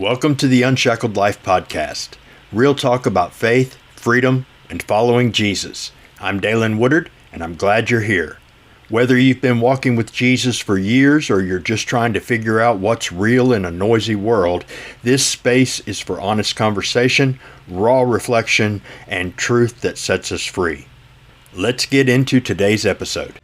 Welcome to the Unshackled Life Podcast. Real talk about faith, freedom, and following Jesus. I'm Dalen Woodard, and I'm glad you're here. Whether you've been walking with Jesus for years or you're just trying to figure out what's real in a noisy world, this space is for honest conversation, raw reflection, and truth that sets us free. Let's get into today's episode.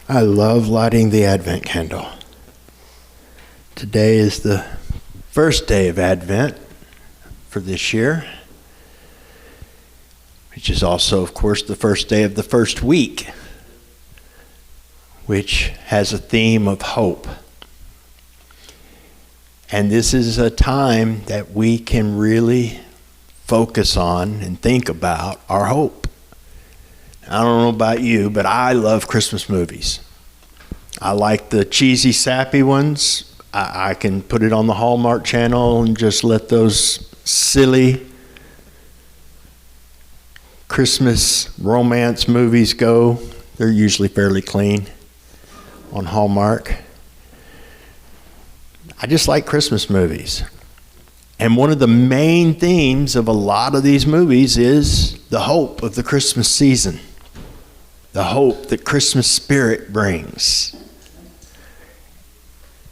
I love lighting the Advent candle. Today is the first day of Advent for this year, which is also, of course, the first day of the first week, which has a theme of hope. And this is a time that we can really focus on and think about our hope. I don't know about you, but I love Christmas movies. I like the cheesy, sappy ones. I can put it on the Hallmark channel and just let those silly Christmas romance movies go. They're usually fairly clean on Hallmark. I just like Christmas movies. And one of the main themes of a lot of these movies is the hope of the Christmas season. The hope that Christmas spirit brings.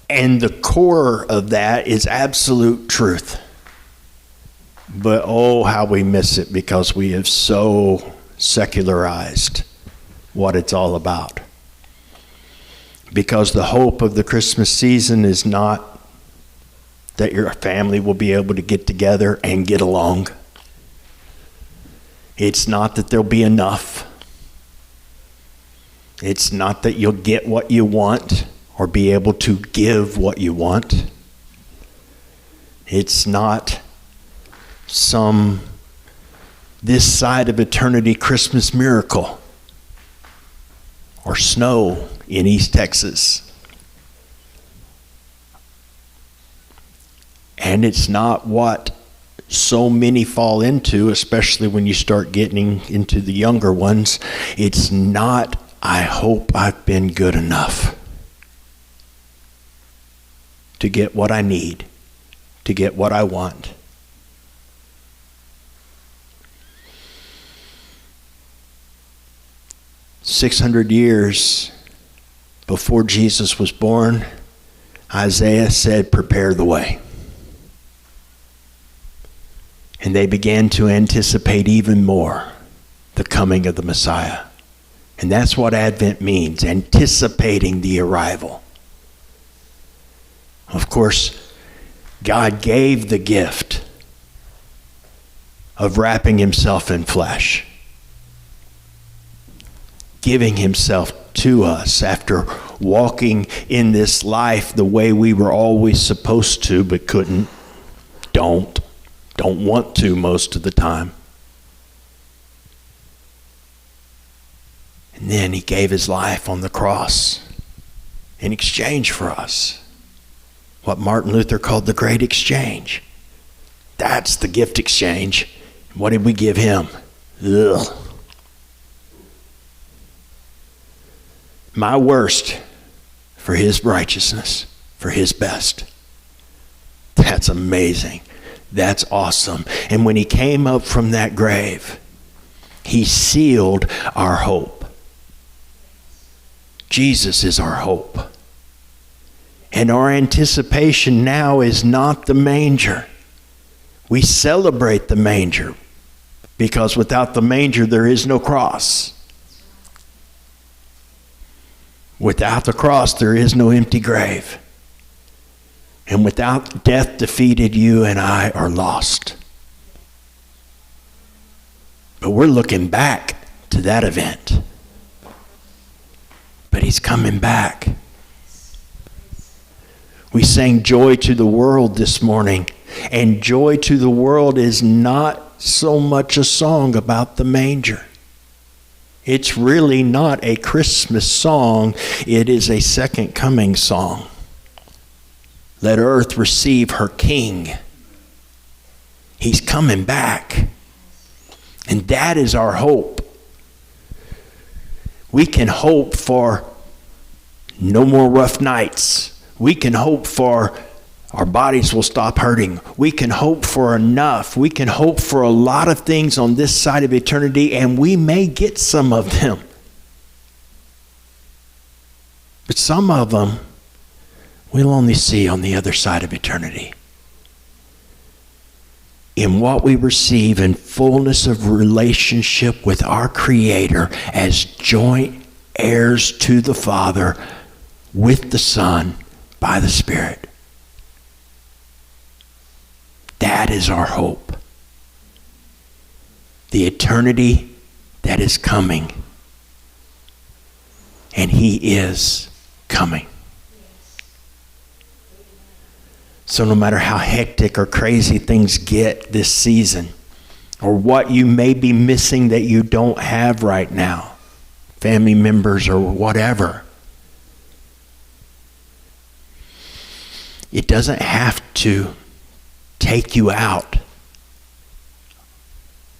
And the core of that is absolute truth. But oh, how we miss it because we have so secularized what it's all about. Because the hope of the Christmas season is not that your family will be able to get together and get along. It's not that there'll be enough. It's not that you'll get what you want or be able to give what you want. It's not some this side of eternity Christmas miracle or snow in East Texas. And it's not what so many fall into, especially when you start getting into the younger ones. It's not, I hope I've been good enough to get what I need, to get what I want. "600 years before Jesus was born, Isaiah said, 'Prepare the way.' And they began to anticipate even more the coming of the Messiah. And that's what Advent means, anticipating the arrival. Of course, God gave the gift of wrapping himself in flesh, giving himself to us after walking in this life the way we were always supposed to, but couldn't, don't want to most of the time. And then he gave his life on the cross in exchange for us. What Martin Luther called the great exchange. That's the gift exchange. What did we give him? Ugh. My worst for his righteousness, for his best. That's amazing. That's awesome. And when he came up from that grave, he sealed our hope. Jesus is our hope. And our anticipation now is not the manger. We celebrate the manger because without the manger there is no cross. Without the cross there is no empty grave. And without death defeated, you and I are lost. But we're looking back to that event. But he's coming back. We sang Joy to the World this morning. And Joy to the World is not so much a song about the manger. It's really not a Christmas song. It is a second coming song. Let earth receive her King. He's coming back. And that is our hope. We can hope for no more rough nights. We can hope for our bodies will stop hurting. We can hope for enough. We can hope for a lot of things on this side of eternity, and we may get some of them. But some of them we'll only see on the other side of eternity. In what we receive in fullness of relationship with our Creator as joint heirs to the Father with the Son by the Spirit. That is our hope. The eternity that is coming. And He is coming. So no matter how hectic or crazy things get this season, or what you may be missing that you don't have right now, family members or whatever, it doesn't have to take you out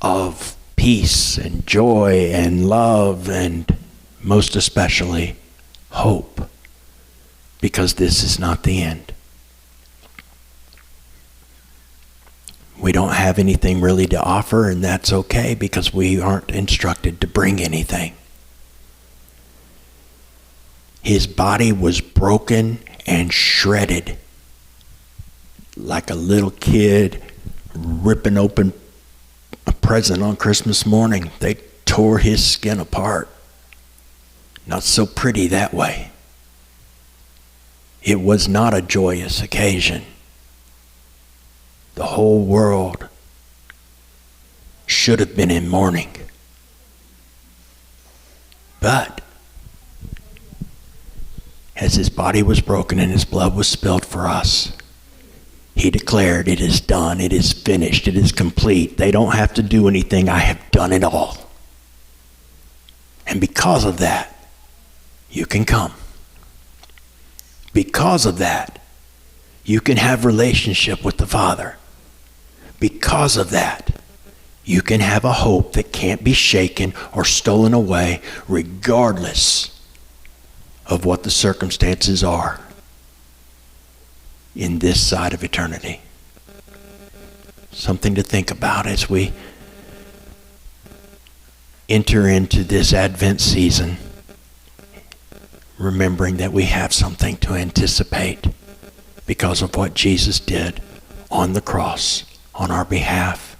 of peace and joy and love and most especially hope, because this is not the end. We don't have anything really to offer, and that's okay because we aren't instructed to bring anything. His body was broken and shredded like a little kid ripping open a present on Christmas morning. They tore his skin apart. Not so pretty that way. It was not a joyous occasion. The whole world should have been in mourning. But as his body was broken and his blood was spilled for us, He declared, it is done, it is finished, it is complete. They don't have to do anything. I have done it all. And because of that, you can come. Because of that, you can have relationship with the Father. Because of that, you can have a hope that can't be shaken or stolen away, regardless of what the circumstances are in this side of eternity. Something to think about as we enter into this Advent season, remembering that we have something to anticipate because of what Jesus did on the cross on our behalf.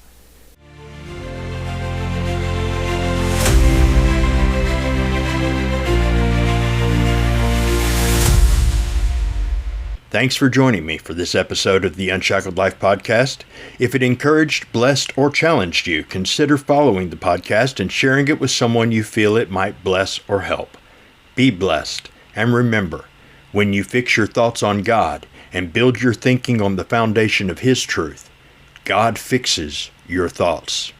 Thanks for joining me for this episode of the Unshackled Life podcast. If it encouraged, blessed, or challenged you, consider following the podcast and sharing it with someone you feel it might bless or help. Be blessed, and remember, when you fix your thoughts on God and build your thinking on the foundation of His truth, God fixes your thoughts.